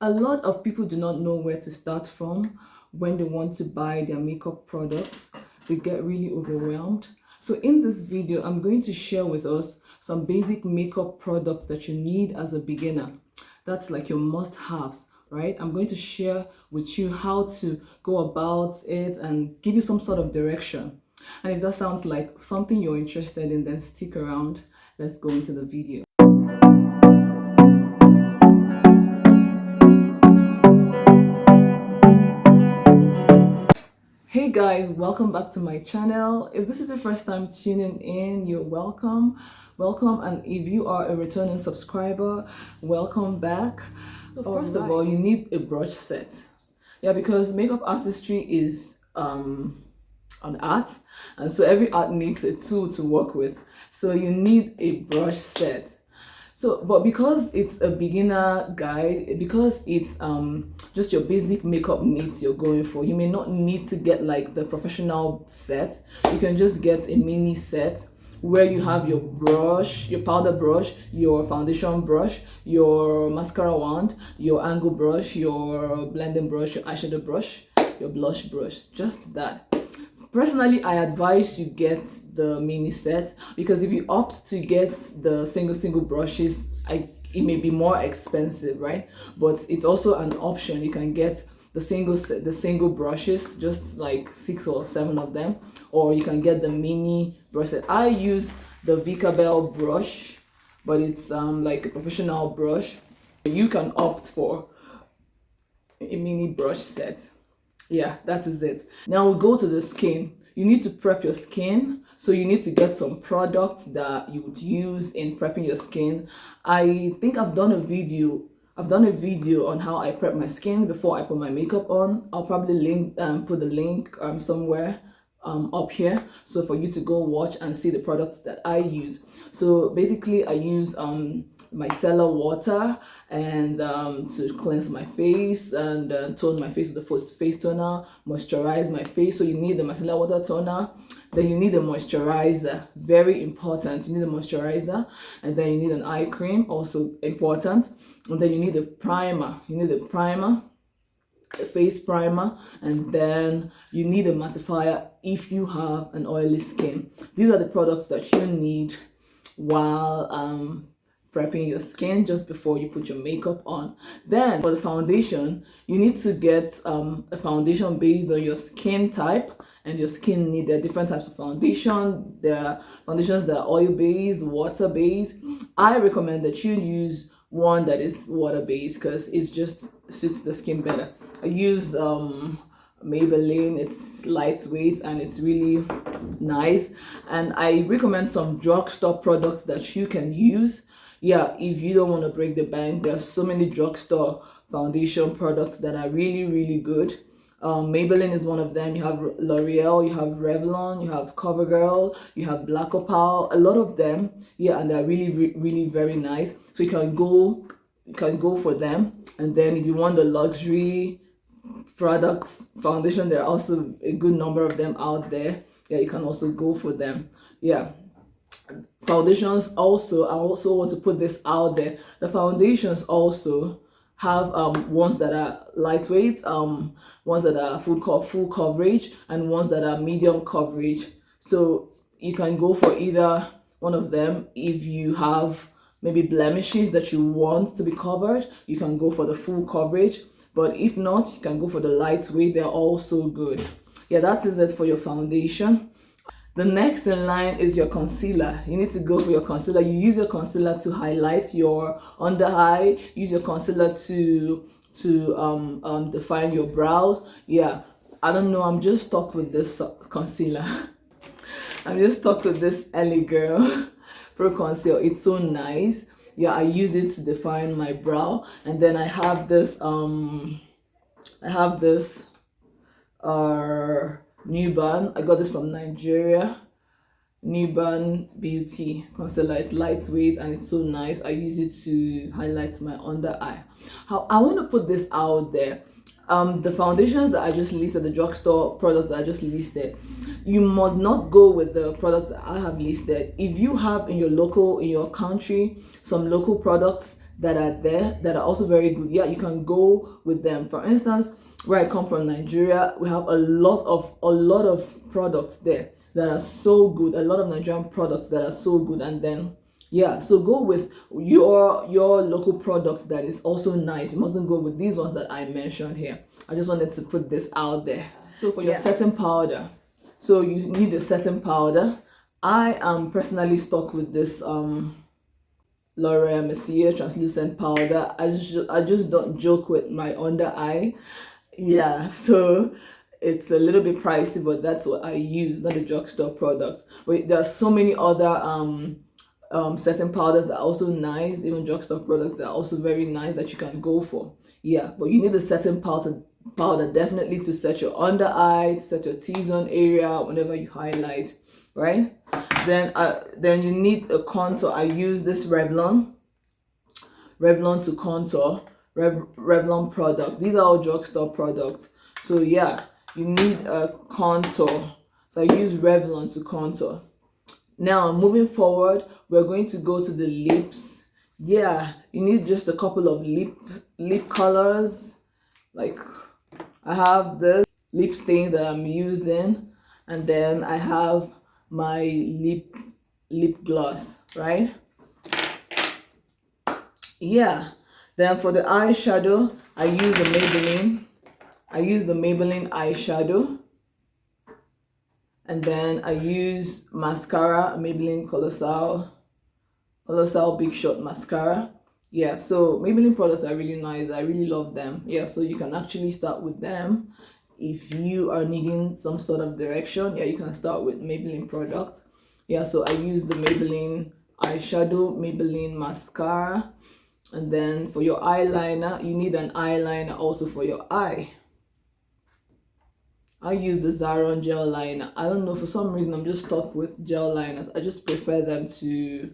A lot of people do not know where to start from when they want to buy their makeup products. They get really overwhelmed. So in this video, I'm going to share with us some basic makeup products that you need as a beginner. That's like your must-haves, right? I'm going to share with you how to go about it and give you some sort of direction. And if that sounds like something you're interested in, then stick around. Let's go into the video. Hey guys, welcome back to my channel. If this is your first time tuning in, you're welcome. And if you are a returning subscriber, welcome back. So first of all, you need a brush set. Yeah, because makeup artistry is an art, and so every art needs a tool to work with. So you need a brush set. So, but because it's a beginner guide, because it's just your basic makeup needs you're going for, you may not need to get like the professional set. You can just get a mini set where you have your brush, your powder brush, your foundation brush, your mascara wand, your angle brush, your blending brush, your eyeshadow brush, your blush brush, just that. Personally, I advise you get the mini set, because if you opt to get the single brushes, it may be more expensive, right? But it's also an option. You can get the single brushes, just like 6 or 7 of them, or you can get the mini brush set. I use the Vicabel brush, but it's like a professional brush. You can opt for a mini brush set. Yeah, that is it. Now we go to the skin. You need to prep your skin, so you need to get some products that you would use in prepping your skin. I think I've done a video on how I prep my skin before I put my makeup on. I'll probably put the link somewhere up here, so for you to go watch and see the products that I use. So basically I use micellar water and to cleanse my face and tone my face with the face toner, moisturize my face. So you need the micellar water toner, then you need a moisturizer, very important. You need a moisturizer, and then you need an eye cream, also important, and then you need a primer. A face primer, and then you need a mattifier if you have an oily skin. These are the products that you need while prepping your skin just before you put your makeup on. Then for the foundation, you need to get a foundation based on your skin type and your skin need. There are different types of foundation. There are foundations that are oil based, water based. I recommend that you use one that is water based because it just suits the skin better. I use Maybelline. It's lightweight and it's really nice, and I recommend some drugstore products that you can use. Yeah, if you don't want to break the bank, there are so many drugstore foundation products that are really good. Maybelline is one of them. You have L'Oreal, you have Revlon, you have CoverGirl, you have Black Opal, a lot of them. Yeah, and they're really very nice. So you can go for them. And then if you want the luxury products foundation, there are also a good number of them out there. Yeah, you can also go for them. Yeah. Foundations also, I also want to put this out there. The foundations also have ones that are lightweight, ones that are full coverage, and ones that are medium coverage. So you can go for either one of them. If you have maybe blemishes that you want to be covered, you can go for the full coverage. But if not, you can go for the lightweight. They're also good. Yeah, that is it for your foundation. The next in line is your concealer. You need to go for your concealer. You use your concealer to highlight your under eye. Use your concealer to define your brows. Yeah, I don't know. I'm just stuck with this concealer. I'm just stuck with this Ellie Girl Pro Conceal. It's so nice. Yeah, I use it to define my brow, and then I have this Nuban. I got this from Nigeria. Nuban Beauty Concealer. It's lightweight and it's so nice. I use it to highlight my under eye. How I want to put this out there. The foundations that I just listed, the drugstore products that I just listed, you must not go with the products that I have listed. If you have in your country, some local products that are there that are also very good. Yeah, you can go with them. For instance, where I come from, Nigeria, we have a lot of products there that are so good. A lot of Nigerian products that are so good. And then yeah, so go with your local product that is also nice. You mustn't go with these ones that I mentioned here. I just wanted to put this out there. So for your setting powder, so you need a setting powder. I am personally stuck with this L'Oreal Mercier translucent powder. I just don't joke with my under eye. Yeah, so it's a little bit pricey, but that's what I use, not a drugstore product. But there are so many other setting powders that are also nice, even drugstore products that are also very nice that you can go for. Yeah, but you need a setting powder definitely to set your under eye, to set your T-zone area whenever you highlight, right? Then you need a contour. I use this Revlon to contour. Revlon product. These are all drugstore products. So yeah, you need a contour. So I use Revlon to contour. Now moving forward, we're going to go to the lips. Yeah, you need just a couple of lip colors. Like I have this lip stain that I'm using, and then I have my lip gloss, right? Yeah. Then for the eyeshadow, I use the Maybelline eyeshadow. And then I use mascara, Maybelline Colossal Big Shot mascara. Yeah, so Maybelline products are really nice. I really love them. Yeah, so you can actually start with them. If you are needing some sort of direction, yeah, you can start with Maybelline products. Yeah, so I use the Maybelline eyeshadow, Maybelline mascara. And then for your eyeliner, you need an eyeliner also for your eye. I use the Zaron gel liner. I don't know, for some reason I'm just stuck with gel liners. I just prefer them to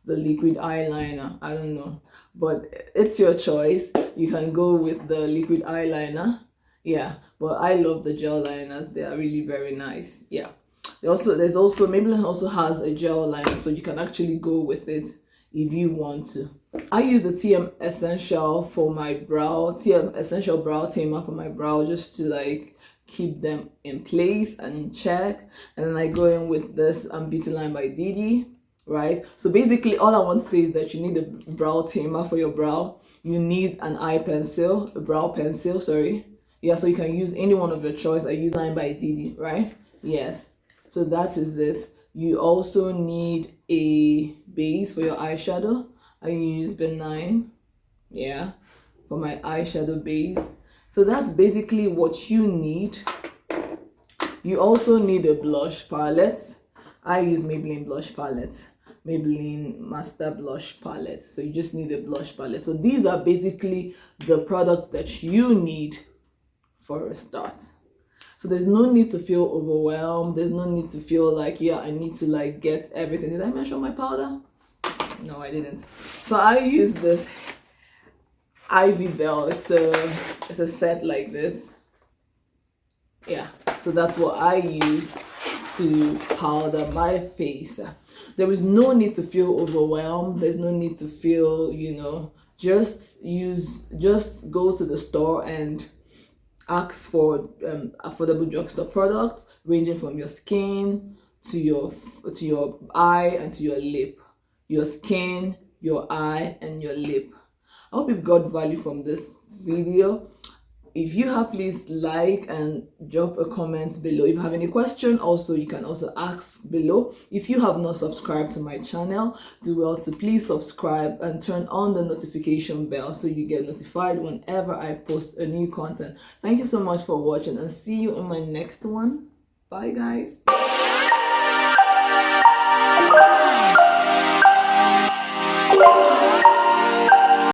the liquid eyeliner. I don't know, but it's your choice. You can go with the liquid eyeliner. Yeah, but I love the gel liners. They are really very nice. Yeah. There's also Maybelline also has a gel liner, so you can actually go with it if you want to. I use the TM Essential for my brow, TM Essential Brow Tamer for my brow, just to like keep them in place and in check. And then I go in with this Beauty Line by Didi, right? So basically all I want to say is that you need a brow tamer for your brow. You need an eye pencil, a brow pencil, sorry. Yeah, so you can use any one of your choice. I use Line by Didi, right? Yes. So that is it. You also need a base for your eyeshadow. I use Benign, yeah, for my eyeshadow base. So that's basically what you need. You also need a blush palette. I use Maybelline blush palette, Maybelline Master Blush Palette. So you just need a blush palette. So these are basically the products that you need for a start. So there's no need to feel overwhelmed. There's no need to feel like, yeah, I need to like get everything. Did I mention my powder? No, I didn't. So I use this Ivy Bell. It's a set like this. Yeah, so that's what I use to powder my face. There is no need to feel overwhelmed. There's no need to feel, just go to the store and ask for affordable drugstore products ranging from your skin to your eye and to your lip. Your skin, your eye, and your lip. I hope you've got value from this video. If you have, please like and drop a comment below. If you have any question, also you can also ask below. If you have not subscribed to my channel, do well to please subscribe and turn on the notification bell so you get notified whenever I post a new content. Thank you so much for watching and see you in my next one. Bye guys.